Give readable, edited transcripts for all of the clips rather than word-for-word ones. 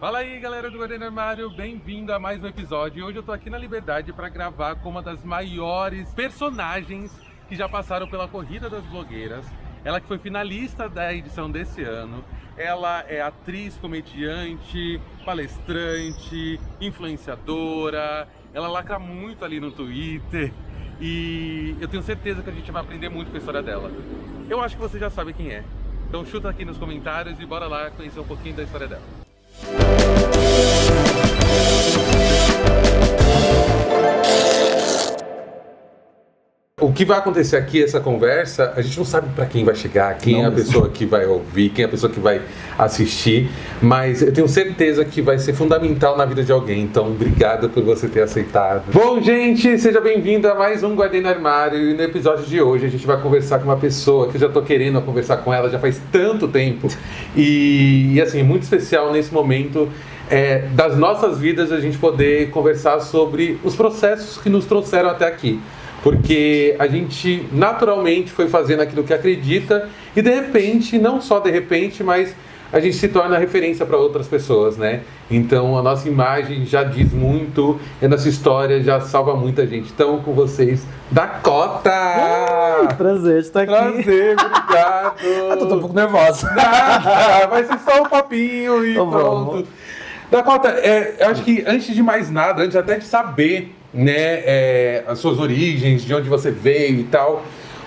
Fala aí, galera do Guarda no Armário, bem-vindo a mais um episódio. Hoje eu tô aqui na Liberdade para gravar com uma das maiores personagens que já passaram pela Corrida das Blogueiras. Ela que foi finalista da edição desse ano. Ela é atriz, comediante, palestrante, influenciadora. Ela lacra muito ali no Twitter e eu tenho certeza que a gente vai aprender muito com a história dela. Eu acho que você já sabe quem é. Então chuta aqui nos comentários e bora lá conhecer um pouquinho da história dela. O que vai acontecer aqui, essa conversa, a gente não sabe para quem vai chegar, quem é a pessoa que vai ouvir, quem é a pessoa que vai assistir, mas eu tenho certeza que vai ser fundamental na vida de alguém, então obrigado por você ter aceitado. Bom, gente, seja bem-vindo a mais um Guardei no Armário, e no episódio de hoje a gente vai conversar com uma pessoa que eu já tô querendo conversar com ela já faz tanto tempo, e assim, muito especial nesse momento das nossas vidas a gente poder conversar sobre os processos que nos trouxeram até aqui. Porque a gente naturalmente foi fazendo aquilo que acredita e de repente, não só de repente, mas a gente se torna referência para outras pessoas, né? Então a nossa imagem já diz muito, a nossa história já salva muita gente. Então com vocês, Dakota! Prazer de estar aqui. Prazer, obrigado! Eu tô um pouco nervosa. Nada, vai ser só um papinho e Então pronto. vamos. Dakota, eu acho que antes de mais nada, antes até de saber, né, as suas origens, de onde você veio e tal,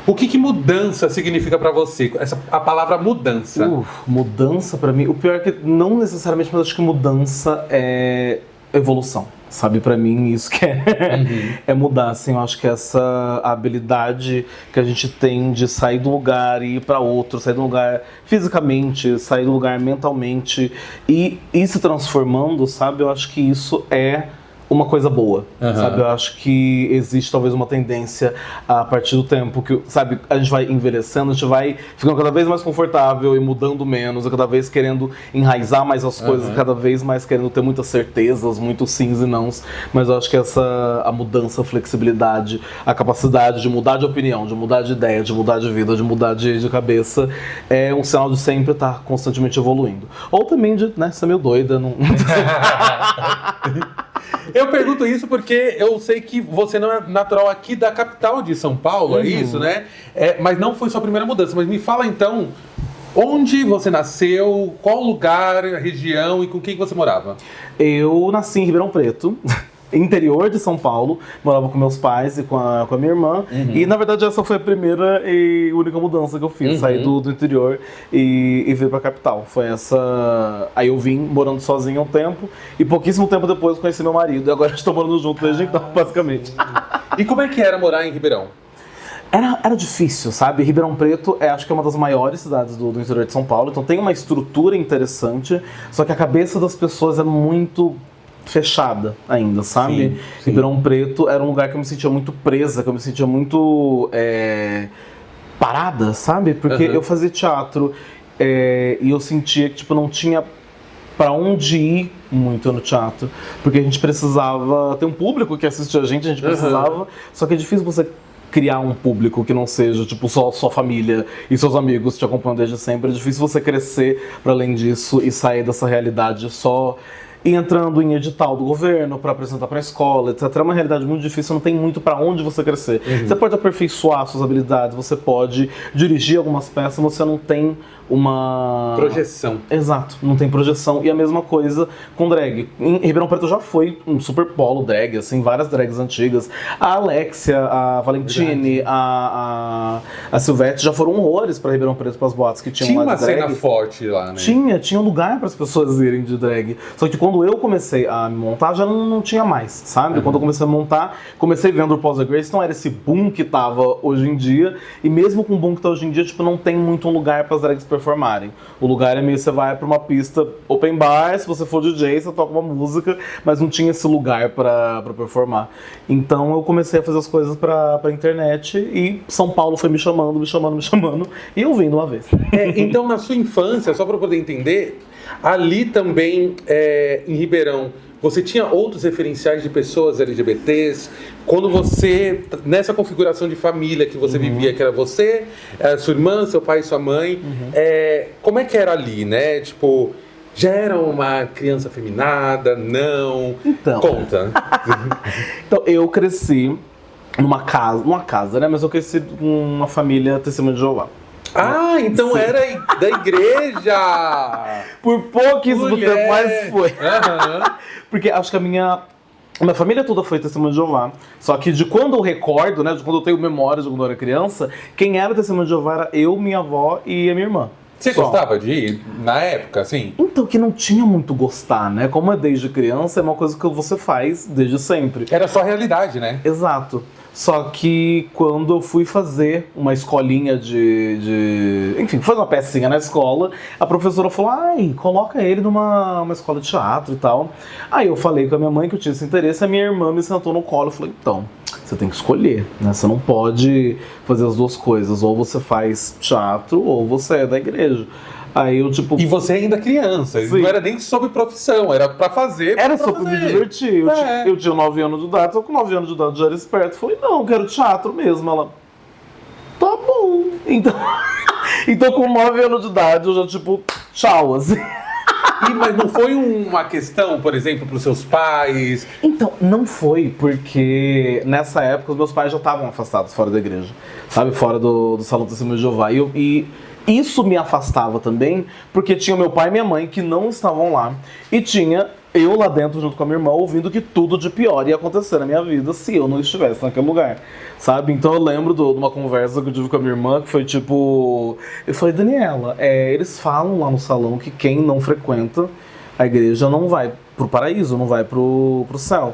o que mudança significa pra você? A palavra mudança. Mudança pra mim, o pior é que não necessariamente, mas acho que mudança é evolução, sabe? Pra mim isso que é mudar, assim, eu acho que essa habilidade que a gente tem de sair do lugar e ir pra outro, sair do lugar fisicamente, sair do lugar mentalmente e ir se transformando, sabe? Eu acho que isso é uma coisa boa, sabe? Eu acho que existe talvez uma tendência a partir do tempo que, sabe, a gente vai envelhecendo, a gente vai ficando cada vez mais confortável e mudando menos, cada vez querendo enraizar mais as coisas, cada vez mais querendo ter muitas certezas, muitos sims e nãos, mas eu acho que a mudança, a flexibilidade, a capacidade de mudar de opinião, de mudar de ideia, de mudar de vida, de mudar de cabeça, é um sinal de sempre estar constantemente evoluindo. Ou também de, né, ser meio doida, não... Eu pergunto isso porque eu sei que você não é natural aqui da capital de São Paulo, é isso, né? Mas não foi sua primeira mudança. Mas me fala então, onde você nasceu, qual lugar, região e com quem você morava? Eu nasci em Ribeirão Preto, interior de São Paulo, morava com meus pais e com a minha irmã, e na verdade essa foi a primeira e única mudança que eu fiz, sair do interior e vir pra capital. Foi essa... Aí eu vim morando sozinho há um tempo, e pouquíssimo tempo depois eu conheci meu marido, e agora a gente tá morando junto desde então, basicamente. E como é que era morar em Ribeirão? Era difícil, sabe? Ribeirão Preto acho que é uma das maiores cidades do interior de São Paulo, então tem uma estrutura interessante, só que a cabeça das pessoas é muito fechada ainda, sabe? Sim. Ribeirão Preto era um lugar que eu me sentia muito presa, que eu me sentia muito parada, sabe? Porque eu fazia teatro e eu sentia que tipo, não tinha pra onde ir muito no teatro, porque a gente precisava ter um público que assistia a gente precisava, só que é difícil você criar um público que não seja, tipo, só sua família e seus amigos te acompanhando desde sempre. É difícil você crescer para além disso e sair dessa realidade só e entrando em edital do governo para apresentar para a escola, etc. É uma realidade muito difícil, não tem muito para onde você crescer. Você pode aperfeiçoar suas habilidades, você pode dirigir algumas peças, você não tem uma... Projeção. Exato, não tem projeção. E a mesma coisa com drag. Em Ribeirão Preto já foi um super polo drag, assim, várias drags antigas. A Alexia, a Valentine, a Silvete já foram horrores para Ribeirão Preto, para as boates que tinham lá de drag. Tinha uma cena forte lá, né? Tinha lugar para as pessoas irem de drag. Só que quando eu comecei a me montar, já não tinha mais, sabe? Quando eu comecei a montar, comecei vendo o RuPaul's Drag Race, não era esse boom que tava hoje em dia. E mesmo com o boom que tá hoje em dia, tipo, não tem muito um lugar para as drags performarem. O lugar é meio, você vai pra uma pista open bar, se você for DJ, você toca uma música, mas não tinha esse lugar pra performar. Então eu comecei a fazer as coisas pra internet e São Paulo foi me chamando, e eu vim de uma vez. Então na sua infância, só pra eu poder entender, ali também em Ribeirão, você tinha outros referenciais de pessoas LGBTs? Quando você, nessa configuração de família que você vivia, que era você, sua irmã, seu pai e sua mãe, como é que era ali, né? Tipo, já era uma criança afeminada? Não? Então. Conta. Então, eu cresci numa casa, né? Mas eu cresci com uma família testemunha de Jeová. Ah, então era da igreja! Por pouquíssimo Mulher. tempo, mas foi. Aham. Porque acho que a minha família toda foi testemunha de Jeová. Só que de quando eu recordo, né? De quando eu tenho memória de quando eu era criança, quem era testemunha de Jeová era eu, minha avó e a minha irmã. Você Só. gostava de ir na época, assim? Então, que não tinha muito gostar, né? Como é desde criança, é uma coisa que você faz desde sempre. Era só realidade, né? Exato. Só que quando eu fui fazer uma escolinha enfim, fazer uma pecinha na escola, a professora falou, ai, coloca ele numa escola de teatro e tal. Aí eu falei com a minha mãe que eu tinha esse interesse, a minha irmã me sentou no colo e falou, então, você tem que escolher, né? Você não pode fazer as duas coisas, ou você faz teatro, ou você é da igreja. Aí eu, tipo... E você ainda criança, Sim. não era nem sobre profissão, era pra fazer. Era só pra me divertir. Eu tinha 9 anos de idade, só com 9 anos de idade eu já era esperto. Falei, não, eu quero teatro mesmo. Ela, tá bom. Então com 9 anos de idade eu já, tipo, tchau, assim. Mas não foi uma questão, por exemplo, pros seus pais? Então, não foi, porque nessa época os meus pais já estavam afastados fora da igreja, sabe? Fora do Salão Testemunho de Jeová. E isso me afastava também, porque tinha meu pai e minha mãe que não estavam lá. E tinha eu lá dentro, junto com a minha irmã, ouvindo que tudo de pior ia acontecer na minha vida se eu não estivesse naquele lugar, sabe? Então eu lembro de uma conversa que eu tive com a minha irmã, que foi tipo... Eu falei, Daniela, eles falam lá no salão que quem não frequenta a igreja não vai pro paraíso, não vai pro céu.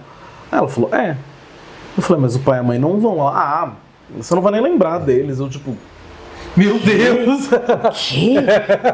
Aí ela falou, Eu falei, mas o pai e a mãe não vão lá. Ah, você não vai nem lembrar deles. Eu, tipo... Meu Deus! Que?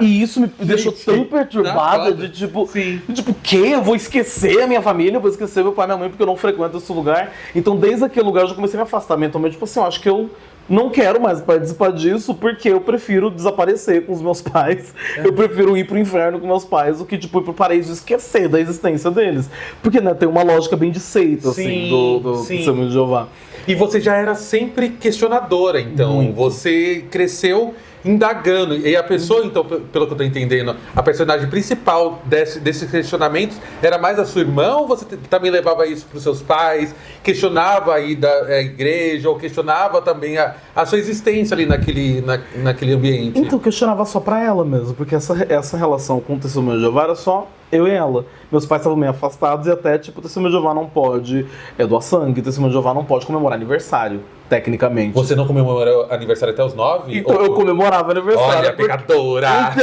E isso me deixou tão perturbada de tipo, Sim. que? Eu vou esquecer a minha família, eu vou esquecer meu pai e minha mãe porque eu não frequento esse lugar. Então desde aquele lugar eu já comecei a me afastar mentalmente, tipo assim, eu acho que eu não quero mais participar disso porque eu prefiro desaparecer com os meus pais. Eu prefiro ir pro inferno com meus pais do que tipo ir pro paraíso e esquecer da existência deles. Porque, né, tem uma lógica bem de seita, assim, do Testemunho de Jeová. E você já era sempre questionadora, então. Muito. Você cresceu indagando. E a pessoa, então, pelo que eu tô entendendo, a personagem principal desses questionamentos era mais a sua irmã, ou você também levava isso pros seus pais? Questionava aí da igreja, ou questionava também a sua existência ali naquele ambiente? Então, eu questionava só pra ela mesmo, porque essa relação com o Testemunho de Jeová era só eu e ela. Meus pais estavam meio afastados e até, tipo, o Testemunho de Jeová não pode doar sangue, o Testemunho de Jeová não pode comemorar aniversário, tecnicamente. Você não comemorou aniversário até os 9? Então eu comemorava aniversário. Olha, pecadora! Então...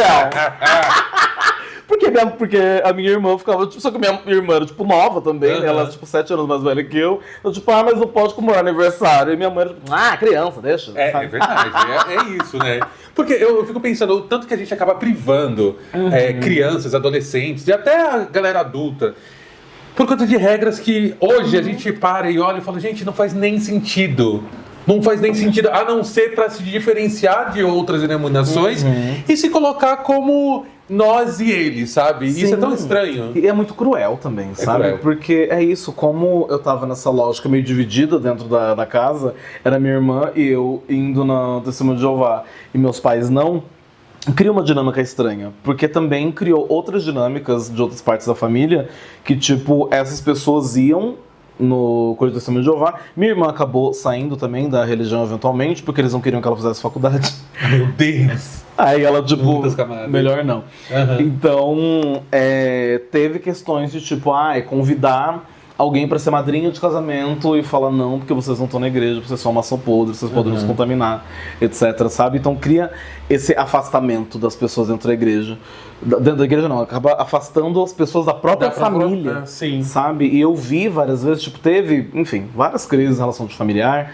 Porque a minha irmã ficava, tipo, só que a minha irmã era, tipo, nova também, né? Ela era, tipo, 7 anos mais velha que eu. Eu, tipo, mas não pode comemorar aniversário. E minha mãe era, tipo, criança, deixa. É verdade, é isso, né? Porque eu fico pensando, o tanto que a gente acaba privando crianças, adolescentes e até a galera adulta, por conta de regras que hoje a gente para e olha e fala, gente, não faz nem sentido. Não faz nem sentido, a não ser para se diferenciar de outras denominações e se colocar como nós e eles, sabe? Sim. Isso é tão estranho. E é muito cruel também, sabe? Cruel. Porque é isso, como eu tava nessa lógica meio dividida dentro da casa, era minha irmã e eu indo na Testemunho de Jeová e meus pais não, cria uma dinâmica estranha, porque também criou outras dinâmicas de outras partes da família que, tipo, essas pessoas iam no Coisa do Testemunho de Jeová. Minha irmã acabou saindo também da religião eventualmente, porque eles não queriam que ela fizesse faculdade. Meu Deus! Aí ela, tipo, Muitas camadas. melhor não. Então, teve questões de, tipo, convidar alguém pra ser madrinha de casamento e falar não, porque vocês não estão na igreja, vocês são maçã podre, vocês podem nos contaminar, etc, sabe? Então cria esse afastamento das pessoas dentro da igreja. Dentro da igreja não, acaba afastando as pessoas da própria família, sim. sabe? E eu vi várias vezes, tipo, teve, enfim, várias crises em relação de familiar,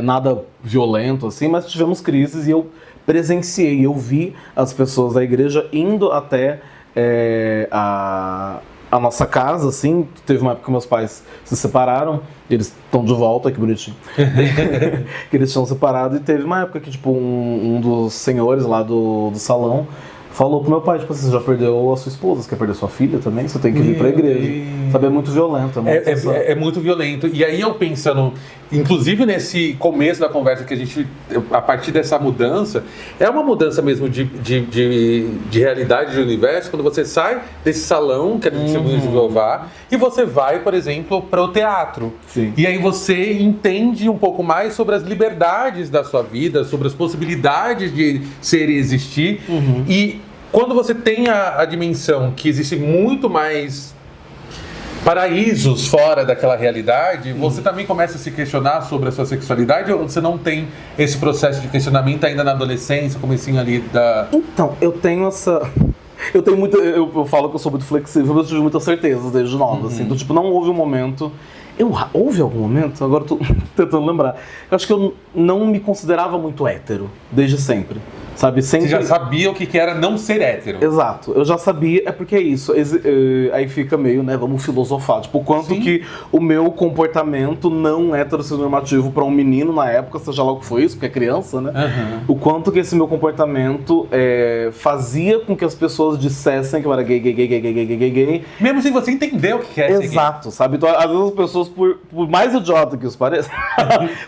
nada violento assim, mas tivemos crises e eu presenciei, eu vi as pessoas da igreja indo até a nossa casa, assim. Teve uma época que meus pais se separaram, eles estão de volta, que bonitinho. Que eles tinham separado, e teve uma época que, tipo, um dos senhores lá do salão falou pro meu pai, tipo assim, você já perdeu a sua esposa, você quer perder sua filha também? Você tem que vir pra igreja. Sabe, é muito violento. É muito violento. E aí eu pensando inclusive nesse começo da conversa que a partir dessa mudança, é uma mudança mesmo de realidade de universo, quando você sai desse salão, que é a Testemunha de Jeová, e você vai, por exemplo, para o teatro. Sim. E aí você entende um pouco mais sobre as liberdades da sua vida, sobre as possibilidades de ser e existir. E quando você tem a dimensão que existe muito mais paraísos fora daquela realidade, você também começa a se questionar sobre a sua sexualidade, ou você não tem esse processo de questionamento ainda na adolescência, comecinho ali da... Então, eu tenho essa... Eu falo que eu sou muito flexível, mas eu tive muitas certezas desde nova, assim. Então, tipo, não houve um momento... Houve algum momento? Agora eu tô tentando lembrar. Eu acho que eu não me considerava muito hétero, desde sempre. Sabe? Sempre... Você já sabia o que era não ser hétero. Exato, eu já sabia, é porque é isso. Aí fica meio, né, vamos filosofar. Tipo, o quanto que o meu comportamento não heteronormativo pra um menino na época, seja lá o que foi isso, porque é criança, né? O quanto que esse meu comportamento fazia com que as pessoas dissessem que eu era gay. Mesmo sem você entender o que é ser gay. Exato, sabe? Então, às vezes as pessoas, por mais idiota que isso pareça,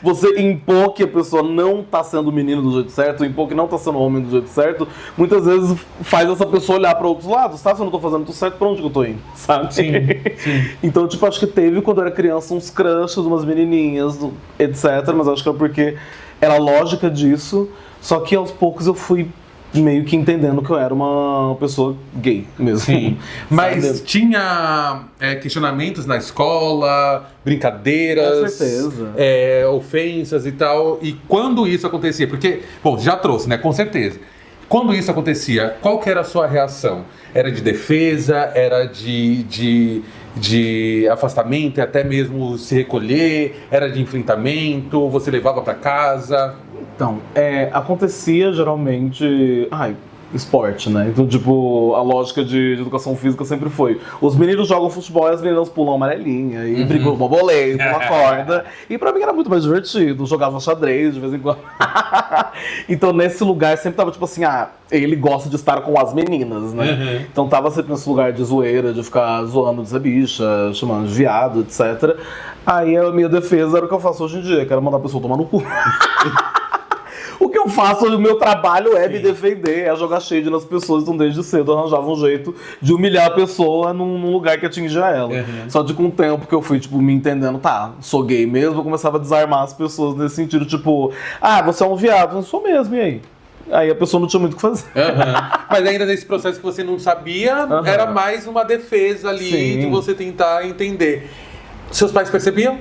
você impor que a pessoa não tá sendo menino do jeito certo, impor que não tá sendo homem do jeito certo, muitas vezes faz essa pessoa olhar para outros lados, tá? Se eu não tô fazendo tudo certo, pra onde que eu tô indo, sabe? Sim. Então, tipo, acho que teve, quando eu era criança, uns crushes, umas menininhas, etc, mas acho que é porque era a lógica disso, só que aos poucos eu fui meio que entendendo que eu era uma pessoa gay mesmo. Sim, mas tinha questionamentos na escola, brincadeiras, com certeza. Ofensas e tal, e quando isso acontecia, porque, bom, já trouxe, né, com certeza. Quando isso acontecia, qual que era a sua reação? Era de defesa, era de afastamento e até mesmo se recolher, era de enfrentamento, você levava para casa? Então, acontecia geralmente... esporte, né? Então, tipo, a lógica de educação física sempre foi: os meninos jogam futebol e as meninas pulam amarelinha, e brigam no bambolê, pulam corda. E pra mim era muito mais divertido, jogava xadrez de vez em quando. Então, nesse lugar sempre tava tipo assim, ele gosta de estar com as meninas, né? Então tava sempre nesse lugar de zoeira, de ficar zoando de ser bicha, chamando de viado, etc. Aí a minha defesa era o que eu faço hoje em dia, que era mandar a pessoa tomar no cu. O que eu faço, o meu trabalho é me defender, é jogar shade nas pessoas. Então desde cedo eu arranjava um jeito de humilhar a pessoa num lugar que atingia ela. Só de com o tempo que eu fui, tipo, me entendendo, sou gay mesmo, eu começava a desarmar as pessoas nesse sentido, tipo, você é um viado, eu sou mesmo, e aí? Aí a pessoa não tinha muito o que fazer. Mas ainda nesse processo que você não sabia, era mais uma defesa ali de você tentar entender. Seus pais percebiam?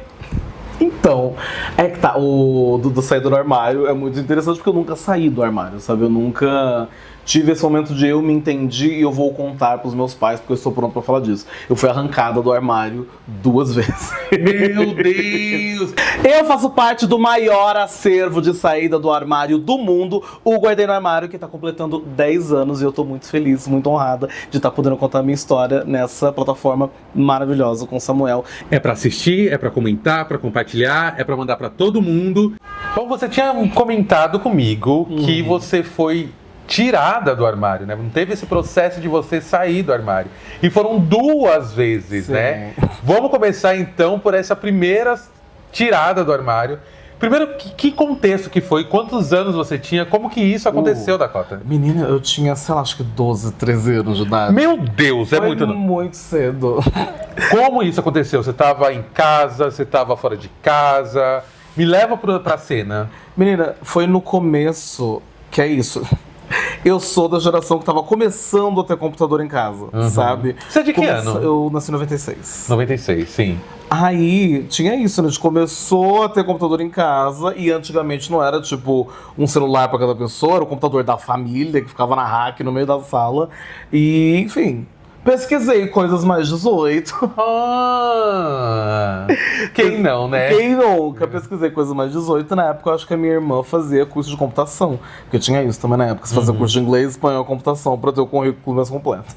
Então, que tá, o do sair do armário é muito interessante porque eu nunca saí do armário, sabe? Eu nunca tive esse momento de eu me entendi e eu vou contar pros meus pais porque eu estou pronto pra falar disso. Eu fui arrancada do armário 2 vezes. Meu Deus! Eu faço parte do maior acervo de saída do armário do mundo, o Guardei no Armário, que tá completando 10 anos e eu tô muito feliz, muito honrada de estar podendo contar a minha história nessa plataforma maravilhosa com o Samuel. É pra assistir, é pra comentar, pra compartilhar, é pra mandar pra todo mundo. Bom, você tinha comentado comigo que você foi tirada do armário, né? Não teve esse processo de você sair do armário. E foram 2 vezes, né? Vamos começar então por essa primeira tirada do armário. Primeiro, que contexto que foi? Quantos anos você tinha? Como que isso aconteceu, Dakota? Menina, eu tinha, sei lá, acho que 12, 13 anos de idade. Meu Deus, foi muito... muito cedo. Como isso aconteceu? Você estava em casa? Você estava fora de casa? Me leva pra cena. Menina, foi no começo, que é isso. Eu sou da geração que tava começando a ter computador em casa, sabe? Você é de que ano? Eu nasci em 96. 96, sim. Aí, tinha isso, né? A gente começou a ter computador em casa e antigamente não era, tipo, um celular pra cada pessoa, era o computador da família que ficava na rack no meio da sala. E, enfim, pesquisei coisas mais 18. Quem não, né? Quem nunca? Pesquisei coisas mais 18. Na época, eu acho que a minha irmã fazia curso de computação. Porque tinha isso também na época. Você fazia curso de inglês, espanhol, computação, pra ter o currículo mais completo.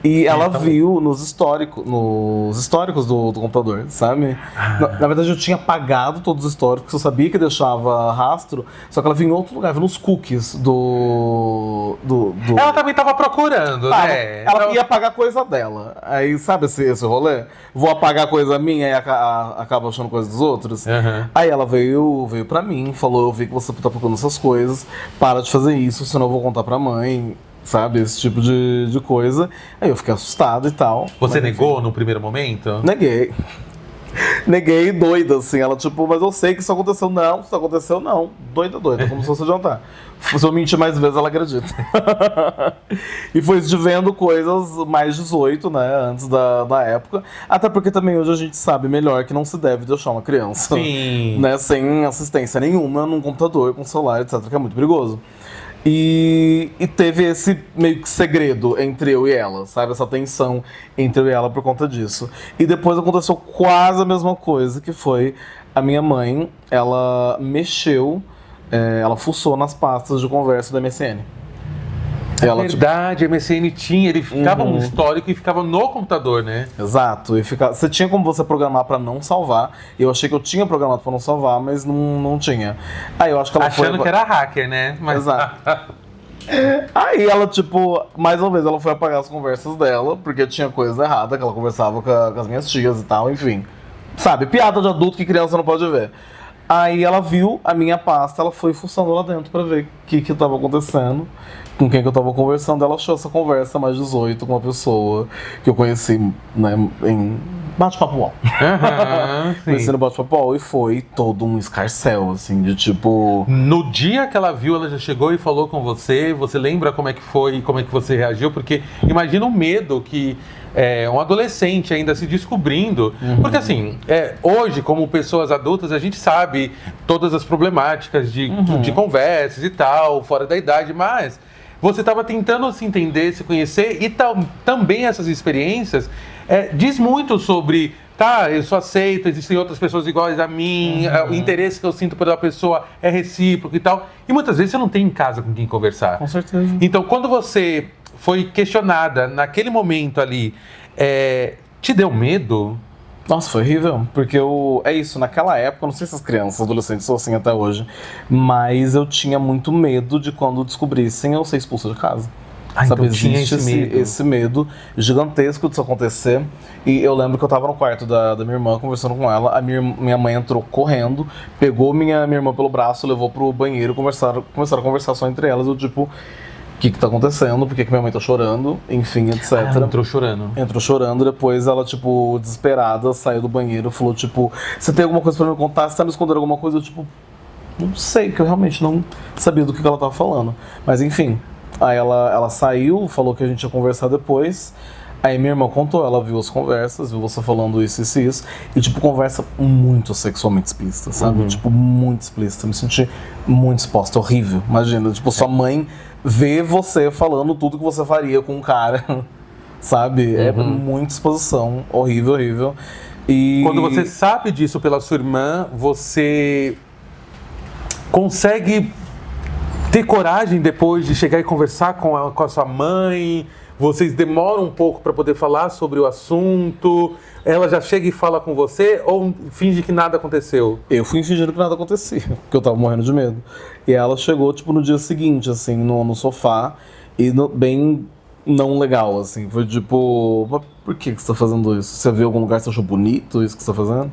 E ela viu nos históricos do computador, sabe? Na verdade, eu tinha apagado todos os históricos. Eu sabia que deixava rastro. Só que ela viu em outro lugar, viu nos cookies do... Ela também tava procurando, né? Ela ia apagar coisa dela. Aí, sabe esse rolê? Vou apagar coisa minha e acaba achando coisa dos outros. Aí ela veio pra mim, falou, eu vi que você tá procurando essas coisas, para de fazer isso, senão eu vou contar pra mãe. Sabe, esse tipo de coisa. Aí eu fiquei assustado e tal. Você negou no primeiro momento? Neguei. Neguei doida, assim. Ela, tipo, mas eu sei que isso aconteceu. Não, isso aconteceu, não. Doida, como se fosse jantar. Se eu mentir mais vezes, ela acredita. E foi de vendo coisas mais 18, né, antes da época. Até porque também hoje a gente sabe melhor que não se deve deixar uma criança, né, sem assistência nenhuma num computador, com celular, etc, que é muito perigoso. E teve esse meio que segredo entre eu e ela, sabe? Essa tensão entre eu e ela por conta disso. E depois aconteceu quase a mesma coisa, que foi a minha mãe, ela mexeu, ela fuçou nas pastas de conversa da MSN. Ela, verdade, a MSN tinha, ele ficava um histórico e ficava no computador, né? Exato, e você tinha como você programar pra não salvar. Eu achei que eu tinha programado pra não salvar, mas não tinha. Aí eu acho que ela achando que era hacker, né? Mas... Exato. Aí ela, tipo, mais uma vez ela foi apagar as conversas dela, porque tinha coisa errada, que ela conversava com as minhas tias e tal, enfim. Sabe, piada de adulto que criança não pode ver. Aí ela viu a minha pasta, ela foi fuçando lá dentro pra ver o que tava acontecendo, com quem que eu tava conversando. Ela achou essa conversa mais 18 com uma pessoa que eu conheci, né, em bate-papo UOL. Conheci no bate-papo UOL e foi todo um escarcéu, assim, de tipo... No dia que ela viu, ela já chegou e falou com você, você lembra como é que foi, como é que você reagiu? Porque imagina o medo que... um adolescente ainda se descobrindo. Porque assim, hoje, como pessoas adultas, a gente sabe todas as problemáticas de conversas e tal, fora da idade, mas você estava tentando se entender, se conhecer, e também essas experiências diz muito sobre, tá, eu só aceito, existem outras pessoas iguais a mim, o interesse que eu sinto pela pessoa é recíproco e tal. E muitas vezes você não tem em casa com quem conversar. Com certeza. Então, quando você foi questionada naquele momento ali, te deu medo? Nossa, foi horrível, porque é isso, naquela época, eu não sei se as crianças, adolescentes são assim até hoje, mas eu tinha muito medo de quando descobrissem eu ser expulsa de casa. Sabe, então tinha esse medo gigantesco disso acontecer. E eu lembro que eu tava no quarto da minha irmã conversando com ela, a minha mãe entrou correndo, pegou minha irmã pelo braço, levou pro banheiro, começaram a conversar só entre elas, eu tipo... O que tá acontecendo, por que minha mãe tá chorando, enfim, etc. Ela entrou chorando. Entrou chorando, depois ela, tipo, desesperada, saiu do banheiro, falou, tipo, você tem alguma coisa pra me contar? Você tá me escondendo alguma coisa? Eu, tipo, não sei, que eu realmente não sabia do que ela tava falando. Mas, enfim, aí ela saiu, falou que a gente ia conversar depois. Aí minha irmã contou, ela viu as conversas, viu você falando isso, e tipo, conversa muito sexualmente explícita, sabe? Tipo, muito explícita, me senti muito exposta, horrível, imagina, tipo, sua mãe vê você falando tudo que você faria com um cara, sabe? É muita exposição, horrível. E quando você sabe disso pela sua irmã, você consegue ter coragem depois de chegar e conversar com a sua mãe? Vocês demoram um pouco para poder falar sobre o assunto? Ela já chega e fala com você ou finge que nada aconteceu? Eu fui fingindo que nada acontecia, porque eu tava morrendo de medo. E ela chegou, tipo, no dia seguinte, assim, no sofá, e bem não legal, assim. Foi tipo, mas por que você tá fazendo isso? Você viu algum lugar que você achou bonito isso que você tá fazendo?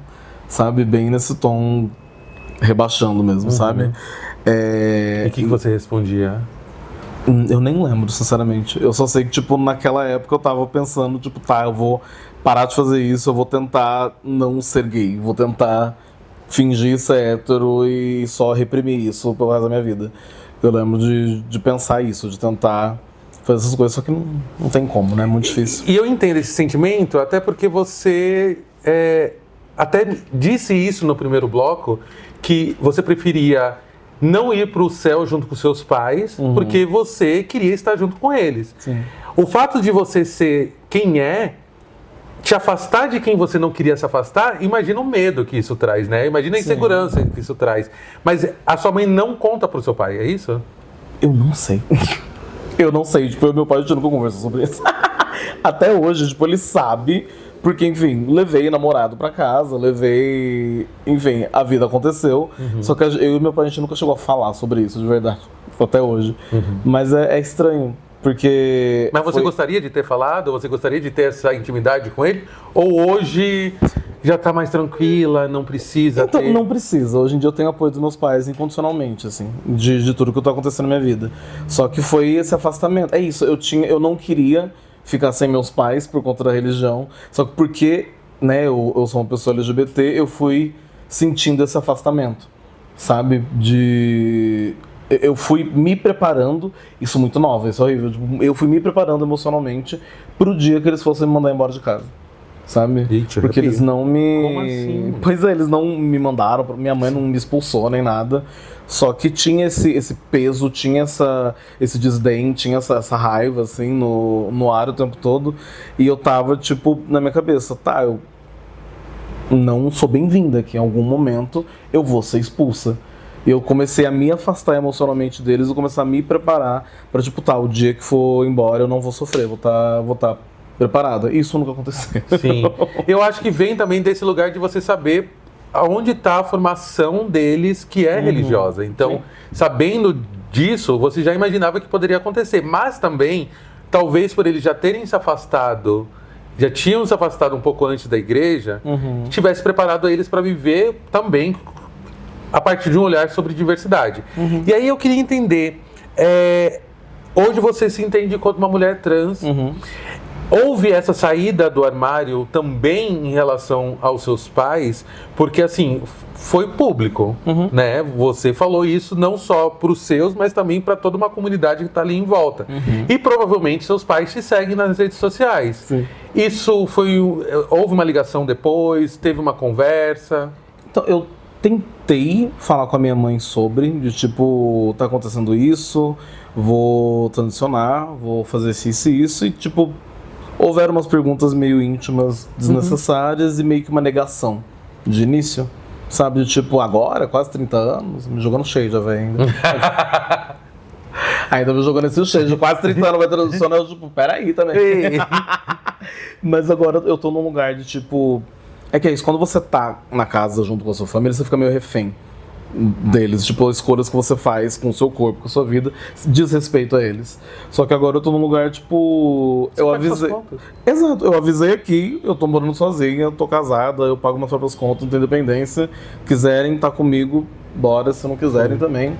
Sabe? Bem nesse tom rebaixando mesmo, sabe? E o que você respondia? Eu nem lembro, sinceramente. Eu só sei que, tipo, naquela época eu tava pensando, tipo, tá, eu vou parar de fazer isso, eu vou tentar não ser gay, vou tentar fingir ser hétero e só reprimir isso pelo resto da minha vida. Eu lembro de pensar isso, de tentar fazer essas coisas, só que não tem como, né? É muito difícil. E eu entendo esse sentimento, até porque você até disse isso no primeiro bloco, que você preferia não ir para o céu junto com seus pais, porque você queria estar junto com eles. Sim. O fato de você ser quem te afastar de quem você não queria se afastar, imagina o medo que isso traz, né? Imagina a insegurança que isso traz. Mas a sua mãe não conta pro seu pai, é isso? Eu não sei. Eu não sei. Tipo, meu pai, a gente nunca conversou sobre isso. Até hoje, tipo, ele sabe... Porque, enfim, levei namorado pra casa, enfim, a vida aconteceu. Só que eu e meu pai, a gente nunca chegou a falar sobre isso, de verdade. Até hoje. Mas é estranho. Porque... Mas você gostaria de ter falado? Você gostaria de ter essa intimidade com ele? Ou hoje já tá mais tranquila, não precisa Então, ter? não precisa. Hoje em dia eu tenho apoio dos meus pais incondicionalmente, assim, de tudo que tá acontecendo na minha vida. Só que foi esse afastamento. É isso, eu não queria ficar sem meus pais por conta da religião. Só que porque, né, eu sou uma pessoa LGBT, eu fui sentindo esse afastamento, sabe? Eu fui me preparando, isso muito nova, isso é horrível. Tipo, eu fui me preparando emocionalmente pro dia que eles fossem me mandar embora de casa, sabe? Eita, porque eles não me... Como assim? Pois é, eles não me mandaram, minha mãe não me expulsou nem nada. Só que tinha esse peso, tinha esse desdém, tinha essa raiva, assim, no ar o tempo todo. E eu tava, tipo, na minha cabeça, tá, eu não sou bem-vinda, que em algum momento eu vou ser expulsa. E eu comecei a me afastar emocionalmente deles, eu comecei a me preparar pra, tipo, tá, o dia que for embora eu não vou sofrer, vou tá preparada. Isso nunca aconteceu. Sim. Eu acho que vem também desse lugar de você saber aonde está a formação deles, que é religiosa. Então, Sim. sabendo disso, você já imaginava que poderia acontecer. Mas também, talvez por eles já terem se afastado, já tinham se afastado um pouco antes da igreja, tivesse preparado eles para viver também a partir de um olhar sobre diversidade. E aí eu queria entender, hoje você se entende como uma mulher trans. Houve essa saída do armário também em relação aos seus pais, porque assim, foi público, né? Você falou isso não só para os seus, mas também para toda uma comunidade que está ali em volta. E provavelmente seus pais te seguem nas redes sociais. Sim. Isso foi... Houve uma ligação depois? Teve uma conversa? Então, eu tentei falar com a minha mãe sobre, de tipo, tá acontecendo isso, vou transicionar, vou fazer isso e isso, e tipo, houveram umas perguntas meio íntimas, desnecessárias e meio que uma negação de início, sabe? De tipo, agora, quase 30 anos, me jogando cheio já, velho, ainda. Ainda me jogando esse cheio, de quase 30 anos vai transicionar, eu tipo, peraí também. Mas agora eu tô num lugar de tipo... É que é isso, quando você tá na casa junto com a sua família, você fica meio refém deles, tipo, as escolhas que você faz com o seu corpo, com a sua vida, diz respeito a eles. Só que agora eu tô num lugar, tipo, Você eu paga suas avisei... contas. Exato, eu avisei aqui, eu tô morando sozinha, eu tô casada, eu pago minhas próprias contas, não tenho independência. Quiserem tá comigo, bora, se não quiserem também,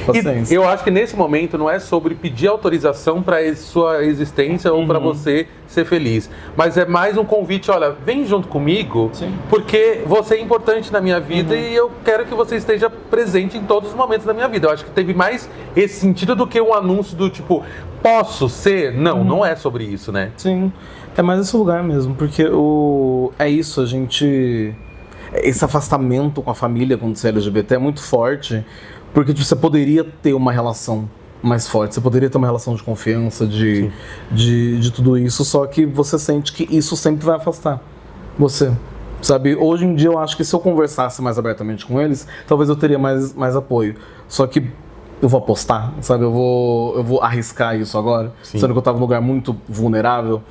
paciência. E eu acho que nesse momento não é sobre pedir autorização para sua existência ou para você ser feliz, mas é mais um convite, olha, vem junto comigo, Sim. porque você é importante na minha vida e eu quero que você esteja presente em todos os momentos da minha vida. Eu acho que teve mais esse sentido do que um anúncio do tipo, posso ser? Não, não é sobre isso, né? Sim, é mais esse lugar mesmo, porque é isso, a gente... Esse afastamento com a família quando você é LGBT é muito forte, porque tipo, você poderia ter uma relação mais forte, você poderia ter uma relação de confiança, de tudo isso, só que você sente que isso sempre vai afastar você, sabe? Hoje em dia eu acho que se eu conversasse mais abertamente com eles, talvez eu teria mais apoio, só que eu vou apostar, sabe? Eu vou arriscar isso agora, sendo que eu tava num lugar muito vulnerável.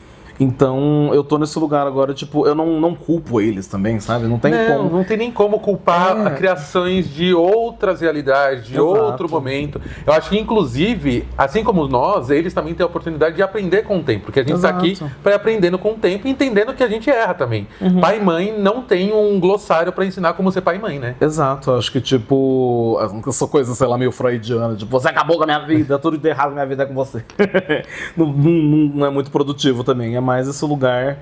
Então, eu tô nesse lugar agora, tipo, eu não culpo eles também, sabe? Não tem como. Não tem nem como culpar criações de outras realidades, de outro momento. Eu acho que, inclusive, assim como nós, eles também têm a oportunidade de aprender com o tempo. Porque a gente está aqui para ir aprendendo com o tempo e entendendo que a gente erra também. Pai e mãe não tem um glossário para ensinar como ser pai e mãe, né? Exato, eu acho que, tipo, essa coisa, sei lá, meio freudiana, tipo, você acabou com a minha vida, tudo de errado na minha vida é com você. não é muito produtivo também, é mais esse lugar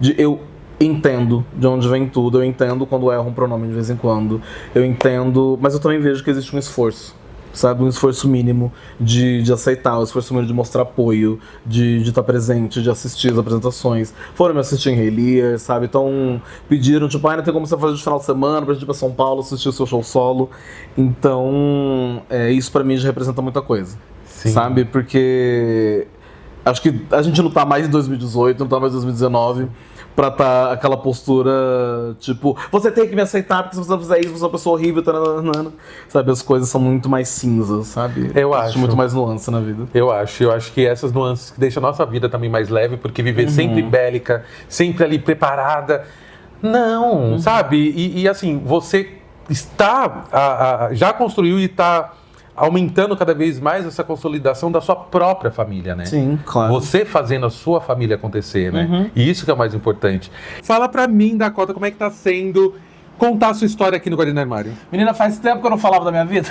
de eu entendo de onde vem tudo, eu entendo quando erro um pronome de vez em quando, eu entendo, mas eu também vejo que existe um esforço, sabe, um esforço mínimo de aceitar, um esforço mínimo de mostrar apoio, de estar presente, de assistir as apresentações. Foram me assistir em Rei Lear, sabe, então pediram, tipo, não tem como você fazer de final de semana pra gente ir pra São Paulo assistir o seu show solo, então isso pra mim já representa muita coisa. Sim. Sabe, porque acho que a gente não tá mais em 2018, não tá mais em 2019 pra tá aquela postura, tipo, você tem que me aceitar porque se você não fizer isso, você é uma pessoa horrível, sabe? As coisas são muito mais cinzas, sabe? Eu acho. Muito mais nuance na vida. Eu acho que essas nuances que deixam a nossa vida também mais leve, porque viver sempre bélica, sempre ali preparada, sabe? E assim, você está, já construiu e está aumentando cada vez mais essa consolidação da sua própria família, né? Sim, claro. Você fazendo a sua família acontecer, né? E isso que é o mais importante. Fala pra mim, Dakota, como é que tá sendo contar a sua história aqui no Guarida Armário. Menina, faz tempo que eu não falava da minha vida.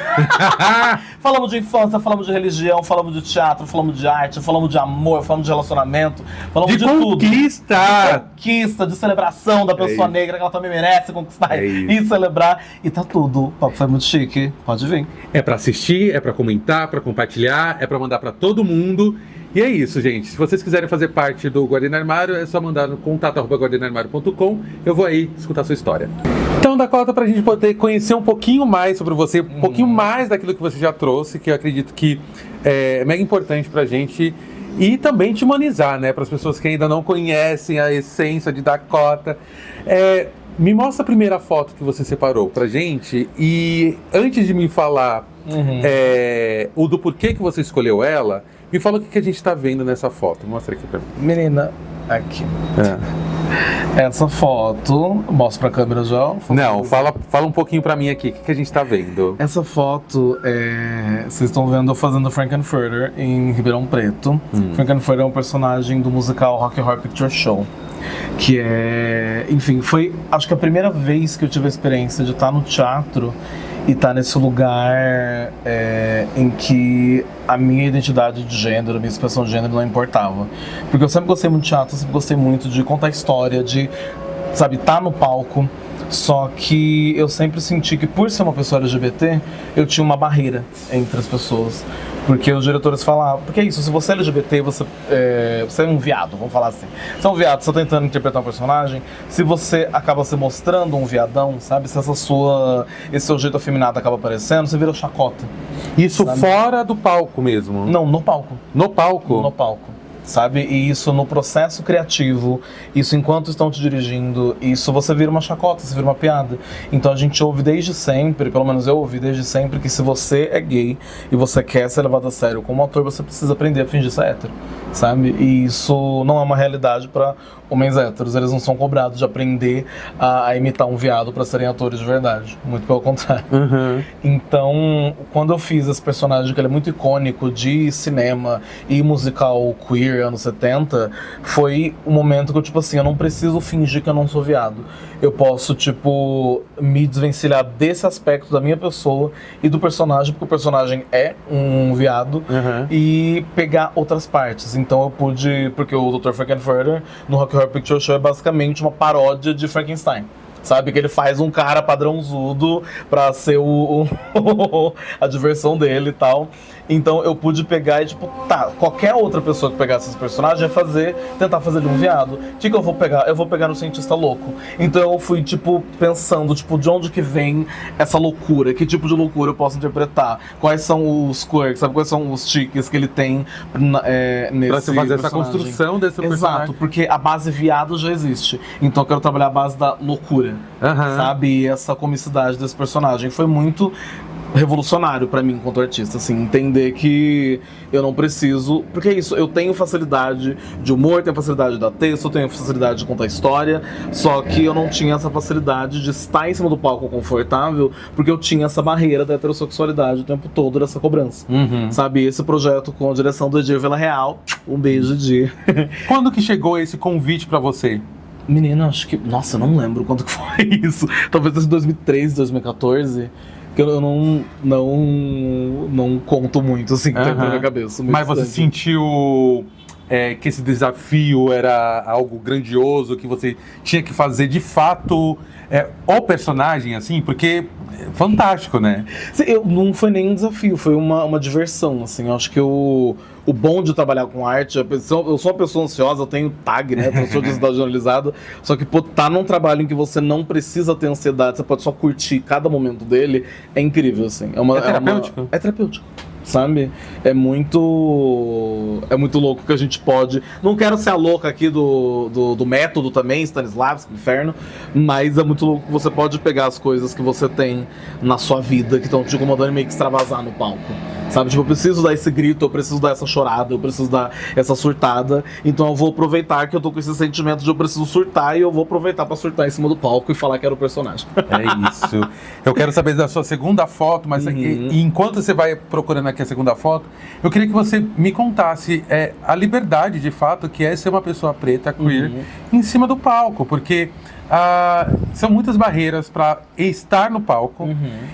Falamos de infância, falamos de religião, falamos de teatro, falamos de arte, falamos de amor, falamos de relacionamento, falamos de conquista. Tudo. De conquista, de celebração da pessoa negra, que ela também merece conquistar e celebrar. E tá tudo. O papo foi muito chique. Pode vir. É pra assistir, é pra comentar, pra compartilhar, é pra mandar pra todo mundo. E é isso, gente. Se vocês quiserem fazer parte do Guarida Armário, é só mandar no contato@guardianarmario.com. Eu vou aí escutar a sua história. Então, Dakota, pra gente poder conhecer um pouquinho mais sobre você, um pouquinho mais daquilo que você já trouxe, que eu acredito que é mega importante pra gente, e também te humanizar, né? Para as pessoas que ainda não conhecem a essência de Dakota. Me mostra a primeira foto que você separou pra gente, e antes de me falar o do porquê que você escolheu ela, me fala o que a gente tá vendo nessa foto. Mostra aqui pra mim. Menina, aqui. Essa foto, mostra pra câmera já? Não, fala um pouquinho pra mim aqui, o que a gente tá vendo? Essa foto, vocês estão vendo eu fazendo Frank-N-Furter em Ribeirão Preto. Frank-N-Furter é um personagem do musical Rocky Horror Picture Show. Que enfim, foi acho que a primeira vez que eu tive a experiência de estar no teatro e estar nesse lugar em que a minha identidade de gênero, a minha expressão de gênero não importava. Porque eu sempre gostei muito de teatro, eu sempre gostei muito de contar história, de, sabe, estar no palco. Só que eu sempre senti que por ser uma pessoa LGBT, eu tinha uma barreira entre as pessoas. Porque os diretores falavam, porque é isso, se você é LGBT, você é um viado, vamos falar assim. Você é um viado, você tá tentando interpretar um personagem, se você acaba se mostrando um viadão, sabe? Se esse seu jeito afeminado acaba aparecendo, você vira chacota. Isso, sabe? Fora do palco mesmo? Não, no palco. No palco? No palco. Sabe? E isso no processo criativo, isso enquanto estão te dirigindo, isso você vira uma chacota, você vira uma piada. Então a gente ouve desde sempre, pelo menos eu ouvi desde sempre, que se você é gay e você quer ser levado a sério como ator, você precisa aprender a fingir ser hétero, sabe? E isso não é uma realidade para homens héteros, eles não são cobrados de aprender a imitar um viado para serem atores de verdade, muito pelo contrário. Então, quando eu fiz esse personagem, que ele é muito icônico de cinema e musical queer, anos 70, foi um momento que eu, tipo assim, eu não preciso fingir que eu não sou viado. Eu posso, tipo, me desvencilhar desse aspecto da minha pessoa e do personagem, porque o personagem é um viado, e pegar outras partes. Então eu pude, porque o Dr. Frank-N-Furter no Rocky Horror Picture Show é basicamente uma paródia de Frankenstein. Sabe, que ele faz um cara padrãozudo pra ser a diversão dele e tal. Então eu pude pegar e tipo, qualquer outra pessoa que pegasse esse personagem ia tentar fazer de um viado. O que eu vou pegar? Eu vou pegar no cientista louco. Então eu fui, tipo, pensando, tipo, de onde que vem essa loucura? Que tipo de loucura eu posso interpretar? Quais são os quirks, sabe? Quais são os tiques que ele tem nesse pra você fazer personagem. Essa construção desse personagem. Exato, porque a base viado já existe. Então eu quero trabalhar a base da loucura, sabe? E essa comicidade desse personagem foi muito revolucionário pra mim enquanto artista, assim, entender que eu não preciso, porque é isso, eu tenho facilidade de humor, tenho facilidade de dar texto, eu tenho facilidade de contar história, só que eu não tinha essa facilidade de estar em cima do palco confortável, porque eu tinha essa barreira da heterossexualidade o tempo todo, dessa cobrança, sabe? Esse projeto com a direção do Edir Villarreal, um beijo, Edir. Quando que chegou esse convite pra você? Menina, acho que, nossa, eu não lembro quando que foi isso, talvez em 2013, 2014, que eu não conto muito, assim, que tem na minha cabeça. Mas você sentiu que esse desafio era algo grandioso, que você tinha que fazer de fato o personagem, assim? Porque é fantástico, né? Não foi nem um desafio, foi uma diversão, assim. Eu acho que o bom de trabalhar com arte, eu sou uma pessoa ansiosa, eu tenho TAG, né, transtorno de ansiedade generalizada, só que tá num trabalho em que você não precisa ter ansiedade, você pode só curtir cada momento dele, é incrível, assim. É terapêutico? É terapêutico. sabe? É muito louco que a gente pode... Não quero ser a louca aqui do método também, Stanislavski, inferno, mas é muito louco que você pode pegar as coisas que você tem na sua vida que estão te incomodando e meio que extravasar no palco, sabe? Tipo, eu preciso dar esse grito, eu preciso dar essa chorada, eu preciso dar essa surtada, então eu vou aproveitar que eu tô com esse sentimento de eu preciso surtar e eu vou aproveitar pra surtar em cima do palco e falar que era o personagem. É isso. Eu quero saber da sua segunda foto, mas e enquanto você vai procurando aqui a segunda foto, eu queria que você me contasse a liberdade, de fato, que é ser uma pessoa preta, queer, em cima do palco, porque são muitas barreiras para estar no palco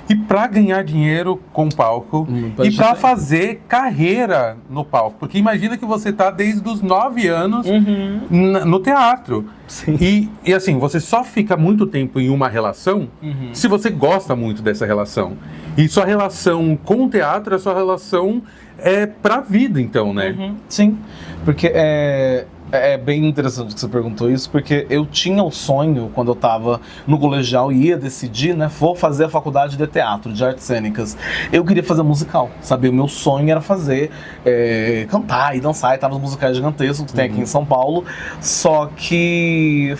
e para ganhar dinheiro com o palco e para fazer carreira no palco. Porque imagina que você tá desde os 9 anos no teatro. Sim. E assim, você só fica muito tempo em uma relação se você gosta muito dessa relação. E sua relação com o teatro é sua relação pra vida, então, né? Sim, porque é bem interessante que você perguntou isso, porque eu tinha o sonho, quando eu tava no colegial e ia decidir, né, vou fazer a faculdade de teatro, de artes cênicas. Eu queria fazer musical, sabe? O meu sonho era fazer, cantar e dançar, e estar nos musicais gigantescos que tem aqui em São Paulo, só que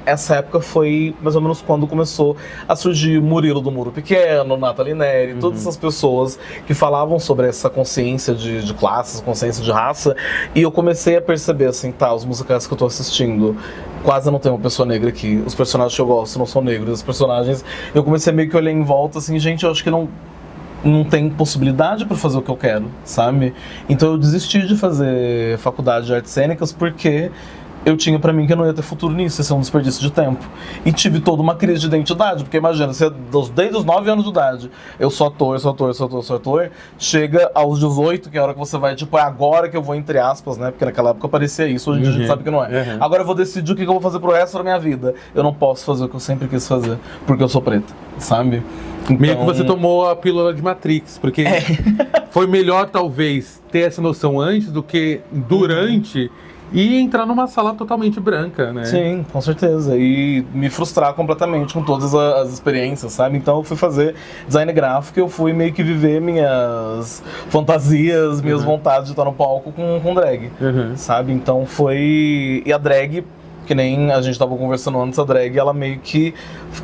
essa época foi mais ou menos quando começou a surgir Murilo do Muro Pequeno, Nathalie Neri, todas essas pessoas que falavam sobre essa consciência de classes, consciência de raça, e eu comecei a perceber assim, os musicais que eu tô assistindo, quase não tem uma pessoa negra aqui, os personagens que eu gosto não são negros, os personagens, eu comecei a meio que olhar em volta assim, gente, eu acho que não tem possibilidade para fazer o que eu quero, sabe? Então eu desisti de fazer faculdade de artes cênicas porque eu tinha pra mim que eu não ia ter futuro nisso, ia ser um desperdício de tempo. E tive toda uma crise de identidade, porque imagina, desde os 9 anos de idade, eu sou ator, chega aos 18, que é a hora que você vai, tipo, é agora que eu vou, entre aspas, né, porque naquela época parecia isso, hoje em dia a gente sabe que não é. Agora eu vou decidir o que eu vou fazer pro resto da minha vida. Eu não posso fazer o que eu sempre quis fazer, porque eu sou preta, sabe? Então... Meio que você tomou a pílula de Matrix, porque foi melhor, talvez, ter essa noção antes do que durante... E entrar numa sala totalmente branca, né? Sim, com certeza. E me frustrar completamente com todas as experiências, sabe? Então eu fui fazer design gráfico e eu fui meio que viver minhas fantasias, minhas vontades de estar no palco com drag, sabe? Então foi... E a drag... Que nem a gente estava conversando antes, a drag, ela meio que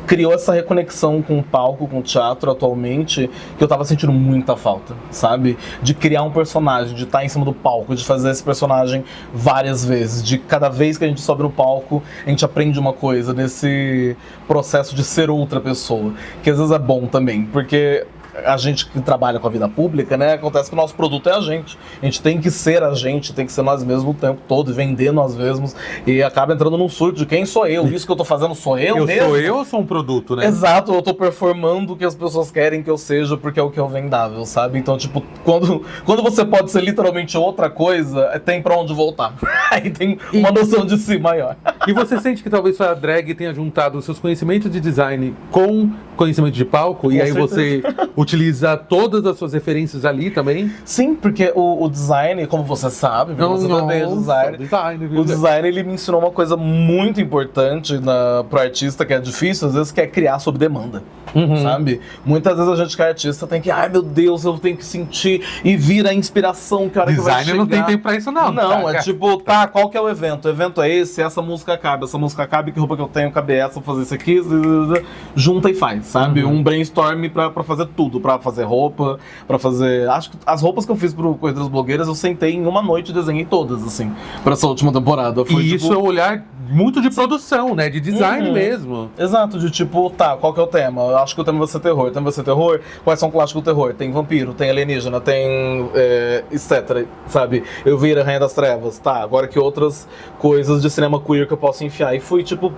criou essa reconexão com o palco, com o teatro atualmente, que eu tava sentindo muita falta, sabe? De criar um personagem, de estar em cima do palco, de fazer esse personagem várias vezes, de cada vez que a gente sobe no palco, a gente aprende uma coisa nesse processo de ser outra pessoa, que às vezes é bom também, porque... A gente que trabalha com a vida pública, né, acontece que o nosso produto é a gente tem que ser a gente, tem que ser nós mesmos o tempo todo e vender nós mesmos e acaba entrando num surto de quem sou eu, isso que eu tô fazendo sou eu mesmo? Sou eu ou sou um produto, né? Exato, eu tô performando o que as pessoas querem que eu seja porque é o que é o vendável, sabe? Então, tipo, quando você pode ser literalmente outra coisa, tem pra onde voltar. Aí tem uma noção de si maior. E você sente que talvez sua drag tenha juntado os seus conhecimentos de design com conhecimento de palco? Com e aí certeza. Você utiliza todas as suas referências ali também? Sim, porque o design, como você sabe, você também é design. O design, ele me ensinou uma coisa muito importante pro artista, que é difícil, às vezes, que é criar sob demanda, sabe? Muitas vezes a gente que é artista tem que, ai meu Deus, eu tenho que sentir e vir a inspiração que a hora design que vai chegar. Não tem tempo pra isso não. Não, é tipo, qual que é o evento? O evento é esse, essa música cabe, que roupa que eu tenho, cabe essa, vou fazer isso aqui, junta e faz, sabe? Um brainstorm pra fazer tudo, pra fazer roupa, pra fazer... Acho que as roupas que eu fiz pro Correio das Blogueiras, eu sentei em uma noite e desenhei todas, assim, pra essa última temporada. Foi, e isso é um olhar muito de produção, né? De design mesmo. Exato, de tipo, qual que é o tema? Eu acho que o tema vai ser terror. O tema vai ser terror? Quais são clássicos do terror? Tem vampiro, tem alienígena, tem etc, sabe? Eu vi a Rainha das Trevas, agora que outras coisas de cinema queer que eu posso enfiar. E fui, tipo,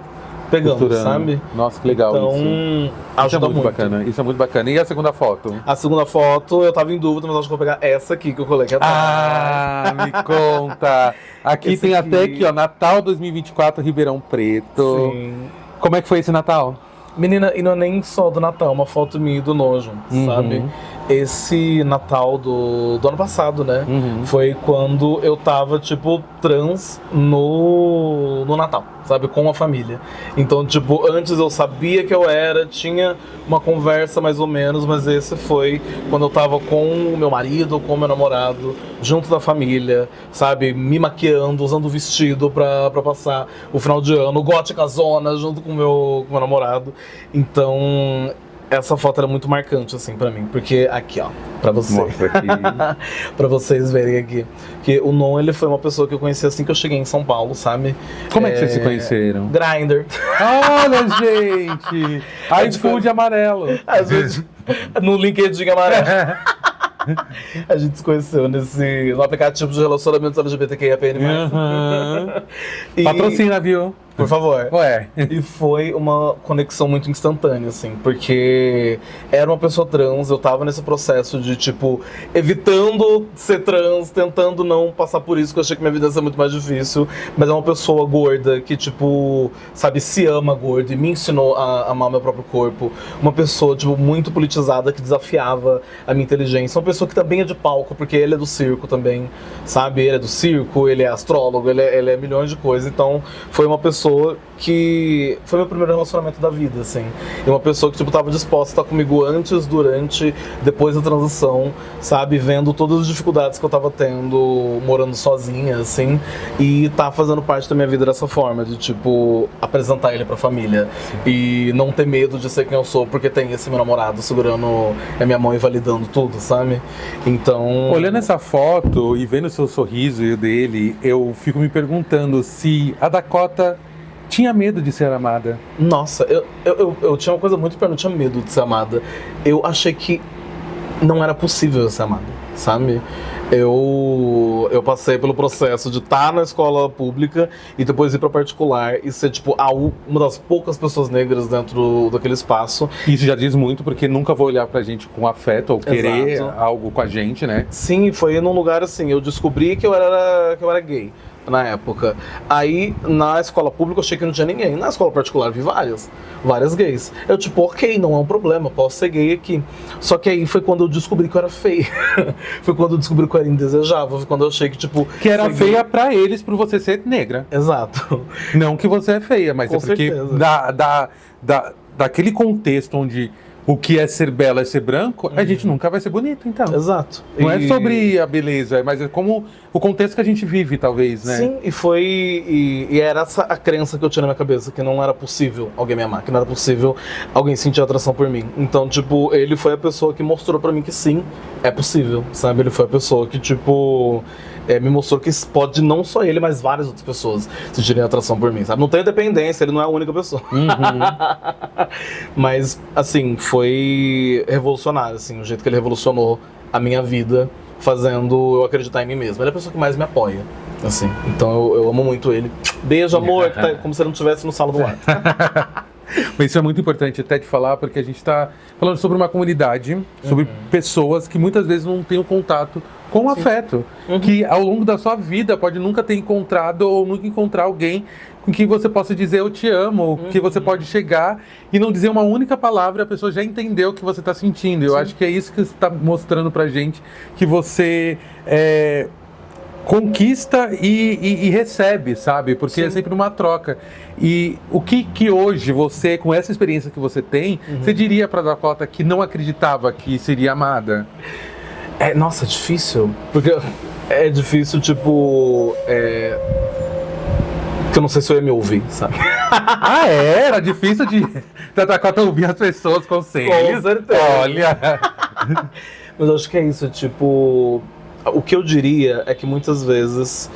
pegando, costurando. Sabe? Nossa, que legal então, isso. Ajuda muito. Bacana. Isso é muito bacana. E a segunda foto? A segunda foto, eu tava em dúvida, mas acho que vou pegar essa aqui que eu coloquei atrás. Me conta! Aqui tem até aqui, ó, Natal 2024, Ribeirão Preto. Sim. Como é que foi esse Natal? Menina, e não é nem só do Natal, uma foto minha e do Nojo, sabe? esse Natal do ano passado, né? Foi quando eu tava, tipo, trans no Natal, sabe? Com a família. Então, tipo, antes eu sabia que eu era, tinha uma conversa mais ou menos, mas esse foi quando eu tava com o meu marido, com o meu namorado, junto da família, sabe? Me maquiando, usando vestido pra passar o final de ano, gótica zona, junto com o meu namorado. Então, essa foto era muito marcante, assim, pra mim. Porque aqui, ó, pra você. Mostra aqui. Pra vocês verem aqui. Que o Non, ele foi uma pessoa que eu conheci assim que eu cheguei em São Paulo, sabe? Como é que vocês se conheceram? Grindr. Olha, gente! iFood amarelo. A gente, no LinkedIn amarelo. A gente se conheceu no aplicativo de relacionamentos LGBTQIAPN+. E, Patrocina, viu? por favor. Ué. E foi uma conexão muito instantânea, assim, porque era uma pessoa trans, eu tava nesse processo de, tipo, evitando ser trans, tentando não passar por isso, que eu achei que minha vida ia ser muito mais difícil, mas é uma pessoa gorda que, tipo, sabe, se ama gordo e me ensinou a amar o meu próprio corpo. Uma pessoa, tipo, muito politizada que desafiava a minha inteligência. Uma pessoa que também é de palco, porque ele é do circo também, sabe? Ele é do circo, ele é astrólogo, ele é milhões de coisas. Então, foi uma pessoa que foi meu primeiro relacionamento da vida, assim. E uma pessoa que, tipo, tava disposta a estar comigo antes, durante, depois da transição, sabe? Vendo todas as dificuldades que eu tava tendo, morando sozinha, assim. E tá fazendo parte da minha vida dessa forma, de, tipo, apresentar ele pra família. E não ter medo de ser quem eu sou, porque tem esse meu namorado segurando a minha mão e validando tudo, sabe? Então... Olhando essa foto e vendo o seu sorriso e o dele, eu fico me perguntando se a Dakota tinha medo de ser amada. Nossa, eu tinha uma coisa muito pra mim, eu tinha medo de ser amada. Eu achei que não era possível ser amada, sabe? Eu passei pelo processo de estar na escola pública e depois ir pra particular e ser, tipo, uma das poucas pessoas negras dentro daquele espaço. Isso já diz muito, porque nunca vou olhar pra gente com afeto ou querer Exato. algo com a gente, né? Sim, foi num lugar assim, eu descobri que eu era gay na época. Aí, na escola pública, eu achei que não tinha ninguém. Na escola particular, vi várias gays. Eu, tipo, ok, não é um problema, posso ser gay aqui. Só que aí foi quando eu descobri que eu era feia. Foi quando eu descobri que eu era indesejável. Foi quando eu achei que, tipo... Que era ser feia gay... pra eles, por você ser negra. Exato. Não que você é feia, mas Com é porque certeza. daquele contexto onde o que é ser bela é ser branco, a gente nunca vai ser bonito, então. Exato. Não é sobre a beleza, mas é como o contexto que a gente vive, talvez, né? Sim, e era essa a crença que eu tinha na minha cabeça, que não era possível alguém me amar, que não era possível alguém sentir atração por mim. Então, tipo, ele foi a pessoa que mostrou pra mim que sim, é possível, sabe? Ele foi a pessoa que, tipo... me mostrou que pode não só ele, mas várias outras pessoas sentirem atração por mim, sabe? Não tenho dependência, ele não é a única pessoa. Mas, assim, foi revolucionário, assim, o jeito que ele revolucionou a minha vida, fazendo eu acreditar em mim mesmo. Ele é a pessoa que mais me apoia, assim. Então eu amo muito ele. Beijo, amor, que tá como se ele não estivesse no sala do ar. Mas isso é muito importante até de falar, porque a gente está falando sobre uma comunidade, sobre pessoas que muitas vezes não têm o contato com o afeto, que ao longo da sua vida pode nunca ter encontrado ou nunca encontrar alguém com quem você possa dizer eu te amo, que você pode chegar e não dizer uma única palavra, a pessoa já entendeu o que você está sentindo. Eu acho que é isso que você está mostrando pra gente, que você conquista e recebe, sabe? Porque é sempre uma troca. E o que hoje você, com essa experiência que você tem, você diria pra Dakota que não acreditava que seria amada? Nossa, é difícil. Porque é difícil, tipo... que eu não sei se eu ia me ouvir, sabe? Era difícil da Dakota ouvir as pessoas com certeza. Olha... Mas eu acho que é isso, tipo... O que eu diria é que muitas vezes,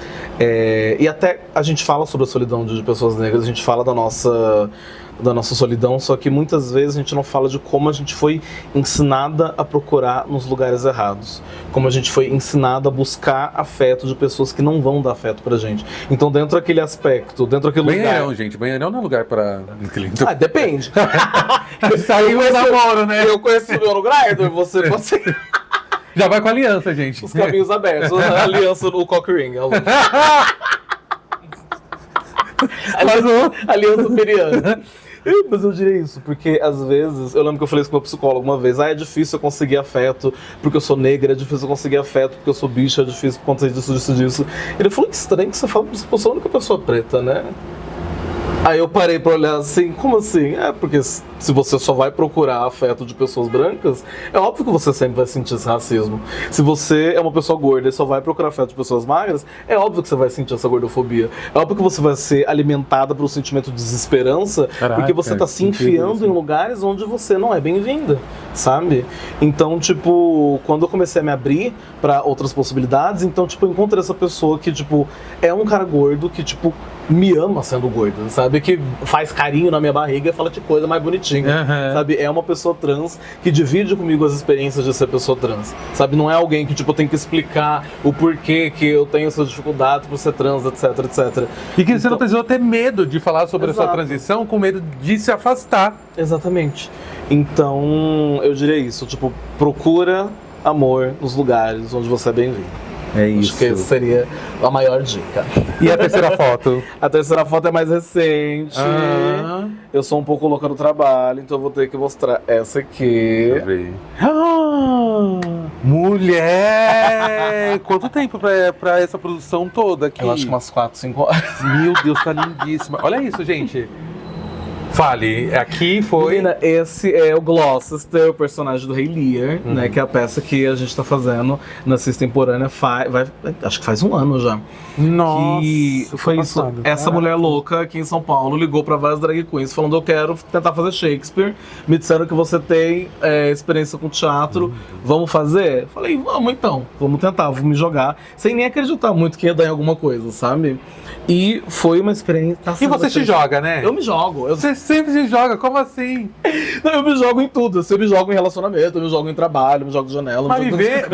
e até a gente fala sobre a solidão de pessoas negras, a gente fala da nossa solidão, só que muitas vezes a gente não fala de como a gente foi ensinada a procurar nos lugares errados, como a gente foi ensinada a buscar afeto de pessoas que não vão dar afeto pra gente. Então dentro daquele aspecto, dentro daquele lugar... Banheirão, gente, banheirão não é lugar pra... depende. Saiu o namoro, né? Eu conheço o meu no Grindr, você pode ser... Já vai com a aliança, gente. Os caminhos abertos. A aliança no cock ring. Aliança periana. Mas eu diria isso, porque às vezes, eu lembro que eu falei isso com meu psicólogo uma vez, é difícil eu conseguir afeto porque eu sou negra, é difícil eu conseguir afeto porque eu sou bicha, é difícil por conta disso. Ele falou, que estranho que você fala, você é a única pessoa preta, né? Aí eu parei pra olhar assim, como assim? Porque se você só vai procurar afeto de pessoas brancas, é óbvio que você sempre vai sentir esse racismo. Se você é uma pessoa gorda e só vai procurar afeto de pessoas magras, é óbvio que você vai sentir essa gordofobia. É óbvio que você vai ser alimentada pelo sentimento de desesperança, porque você tá se enfiando em lugares onde você não é bem-vinda, sabe? Então, tipo, quando eu comecei a me abrir pra outras possibilidades, então, tipo, eu encontrei essa pessoa que, tipo, é um cara gordo que, tipo, me ama sendo gordo, sabe? Que faz carinho na minha barriga e fala que coisa mais bonitinha, sabe? É uma pessoa trans que divide comigo as experiências de ser pessoa trans, sabe? Não é alguém que, tipo, eu tenho que explicar o porquê que eu tenho essas dificuldades por ser trans, etc, etc. E que você não precisou ter medo de falar sobre a sua transição, com medo de se afastar. Exatamente. Então, eu diria isso, tipo, procura amor nos lugares onde você é bem-vindo. É isso. Acho que essa seria a maior dica. E a terceira foto? A terceira foto é mais recente. Eu sou um pouco louca no trabalho, então eu vou ter que mostrar essa aqui. Deixa eu ver. Mulher! Quanto tempo pra essa produção toda aqui? Eu acho que umas 4, 5 horas. Meu Deus, tá lindíssima. Olha isso, gente. Fale, aqui foi... Menina, esse é o Gloucester, o personagem do Rei Lear, né? Que é a peça que a gente tá fazendo na Extemporânea, acho que faz um ano já. Nossa, que foi isso. passado. Essa mulher louca aqui em São Paulo ligou pra várias drag queens falando: eu quero tentar fazer Shakespeare. Me disseram que você tem experiência com teatro. Vamos fazer? Falei, vamos então. Vamos tentar, vou me jogar. Sem nem acreditar muito que ia dar em alguma coisa, sabe? E foi uma experiência... E você se joga, né? Eu me jogo. Você sempre se joga, como assim? Não, eu me jogo em tudo. Eu me jogo em relacionamento, eu me jogo em trabalho, eu me jogo de janela. Mas viver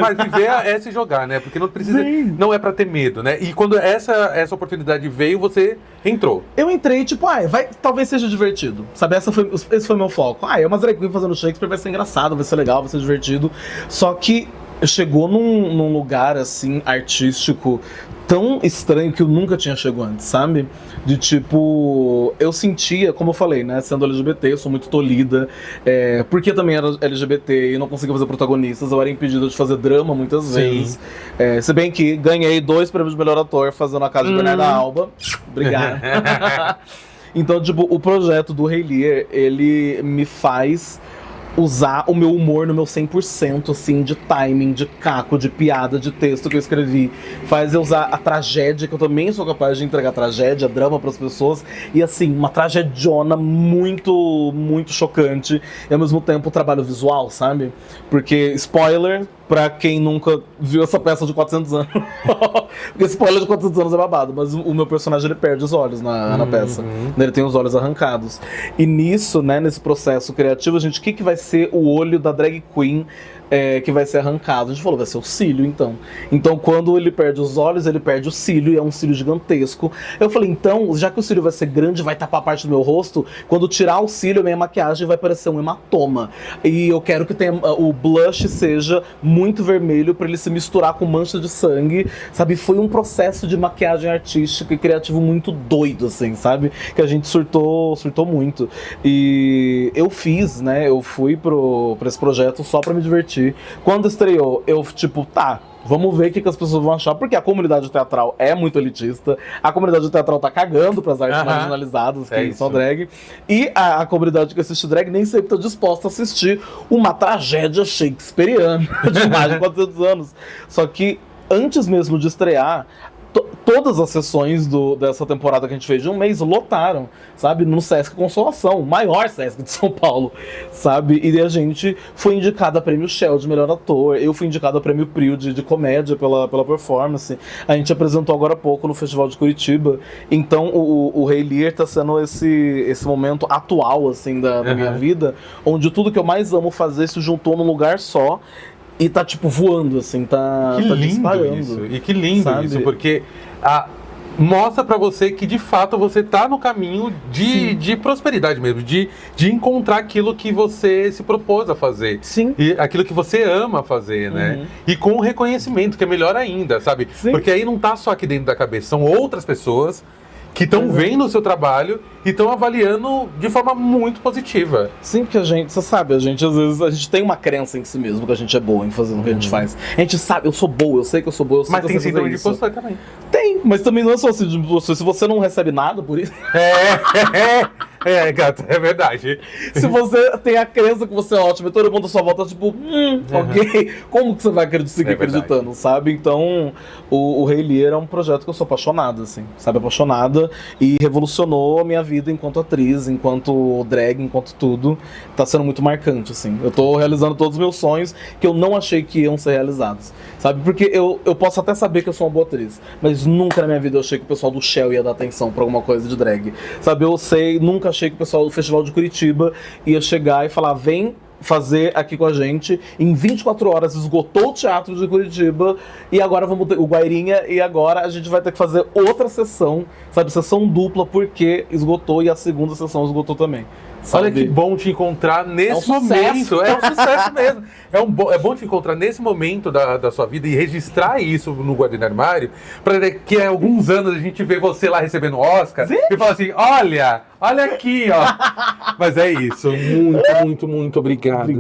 é se jogar, né? Porque não precisa... Sim. Não é pra ter medo, né? E quando essa oportunidade veio, você entrou. Eu entrei, tipo, talvez seja divertido. Sabe, esse foi o meu foco. É uma drag queen fazendo Shakespeare, vai ser engraçado, vai ser legal, vai ser divertido. Só que chegou num lugar, assim, artístico tão estranho que eu nunca tinha chegado antes, sabe? De tipo, eu sentia, como eu falei, né, sendo LGBT, eu sou muito tolhida, porque eu também era LGBT e não conseguia fazer protagonistas, eu era impedida de fazer drama muitas vezes. Se bem que ganhei 2 prêmios de melhor ator fazendo A Casa de Bernarda Alba. Obrigado. Então, tipo, o projeto do Rei Lear, ele me faz usar o meu humor no meu 100%, assim, de timing, de caco, de piada, de texto que eu escrevi. Faz eu usar a tragédia, que eu também sou capaz de entregar tragédia, drama pras pessoas. E, assim, uma tragediona muito, muito chocante. E, ao mesmo tempo, o trabalho visual, sabe? Porque, spoiler, pra quem nunca viu essa peça de 400 anos. Porque spoiler de 400 anos é babado, mas o meu personagem, ele perde os olhos na peça. Ele tem os olhos arrancados. E nisso, né, nesse processo criativo, a gente, o que vai ser o olho da drag queen que vai ser arrancado? A gente falou, vai ser o cílio, então. Então, quando ele perde os olhos, ele perde o cílio, e é um cílio gigantesco. Eu falei, então, já que o cílio vai ser grande, vai tapar parte do meu rosto, quando tirar o cílio, minha maquiagem vai parecer um hematoma. E eu quero que o blush seja muito vermelho pra ele se misturar com mancha de sangue, sabe? Foi um processo de maquiagem artística e criativo muito doido, assim, sabe? Que a gente surtou muito. E eu fiz, né? Eu fui pra esse projeto só pra me divertir. Quando estreou, eu, tipo, vamos ver o que as pessoas vão achar, porque a comunidade teatral é muito elitista, a comunidade teatral tá cagando pras artes marginalizadas, que são drag, e a comunidade que assiste drag nem sempre tá disposta a assistir uma tragédia shakespeariana de mais de 400 anos. Só que, antes mesmo de estrear, todas as sessões dessa temporada que a gente fez de um mês lotaram, sabe? No Sesc Consolação, o maior Sesc de São Paulo, sabe? E a gente foi indicado a prêmio Shell de melhor ator, eu fui indicado a prêmio Prio de comédia pela performance. A gente apresentou agora há pouco no Festival de Curitiba. Então o Rei Lear tá sendo esse momento atual, assim, da minha vida, onde tudo que eu mais amo fazer se juntou num lugar só. E tá, tipo, voando, assim, tá disparando. Isso. E que lindo, sabe? isso, porque mostra pra você que, de fato, você tá no caminho de prosperidade mesmo, de encontrar aquilo que você se propôs a fazer. Sim. E aquilo que você ama fazer, né? E com reconhecimento, que é melhor ainda, sabe? Sim. Porque aí não tá só aqui dentro da cabeça, são outras pessoas que estão vendo o seu trabalho e estão avaliando de forma muito positiva. Sim, porque você sabe, às vezes, a gente tem uma crença em si mesmo que a gente é boa em fazer o que a gente faz. A gente sabe, eu sou boa, eu sei que eu sou boa, eu sei Mas que eu tem sei fazer síndrome de isso. impostor também. Tem, mas também não é só assim de impostor. Se você não recebe nada por isso... Gato, é verdade. Se você tem a crença que você é ótimo e todo mundo à sua volta, tipo, ok, como que você vai seguir acreditando, sabe? Então, o Rei Lear é um projeto que eu sou apaixonado, assim, sabe? Apaixonada, e revolucionou a minha vida enquanto atriz, enquanto drag, enquanto tudo. Tá sendo muito marcante, assim. Eu tô realizando todos os meus sonhos que eu não achei que iam ser realizados, sabe? Porque eu posso até saber que eu sou uma boa atriz, mas nunca na minha vida eu achei que o pessoal do Shell ia dar atenção pra alguma coisa de drag, sabe? Nunca achei que o pessoal do Festival de Curitiba ia chegar e falar, vem fazer aqui com a gente. Em 24 horas esgotou o teatro de Curitiba e agora vamos ter o Guairinha, e agora a gente vai ter que fazer outra sessão, sabe? Sessão dupla, porque esgotou e a segunda sessão esgotou também. Sabe? Olha que bom te encontrar nesse momento. É um sucesso mesmo. É bom te encontrar nesse momento da sua vida e registrar isso no Guardiã Armário, para daqui a alguns anos a gente ver você lá recebendo o Oscar. Sim. E falar assim, olha aqui, ó. Mas é isso. Muito obrigado.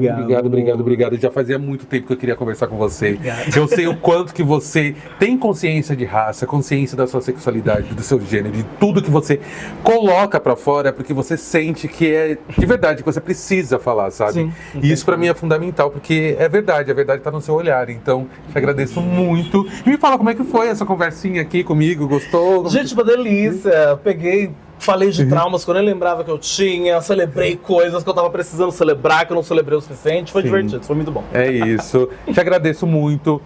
Obrigado. Já fazia muito tempo que eu queria conversar com você. Obrigado. Eu sei o quanto que você tem consciência de raça, consciência da sua sexualidade, do seu gênero, de tudo que você coloca pra fora, porque você sente que é de verdade, que você precisa falar, sabe? Sim, e isso pra mim é fundamental, porque é verdade, a verdade tá no seu olhar. Então, te agradeço muito. E me fala como é que foi essa conversinha aqui comigo, gostou? Gente, uma delícia. Falei de traumas que eu nem lembrava que eu tinha, celebrei coisas que eu tava precisando celebrar, que eu não celebrei o suficiente. Foi divertido, foi muito bom. É isso. Te agradeço muito.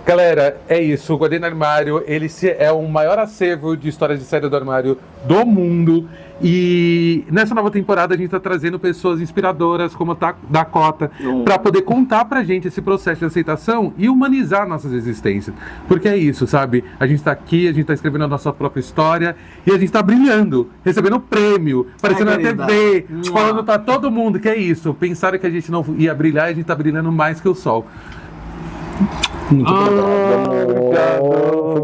Galera, é isso. O Guardiã do Armário, ele é o maior acervo de histórias de saída do armário do mundo. E nessa nova temporada a gente tá trazendo pessoas inspiradoras como a Dakota para poder contar pra gente esse processo de aceitação e humanizar nossas existências. Porque é isso, sabe? A gente tá aqui, a gente tá escrevendo a nossa própria história e a gente tá brilhando, recebendo prêmio, aparecendo na TV, falando pra todo mundo que é isso. Pensaram que a gente não ia brilhar e a gente tá brilhando mais que o sol. Muito obrigado.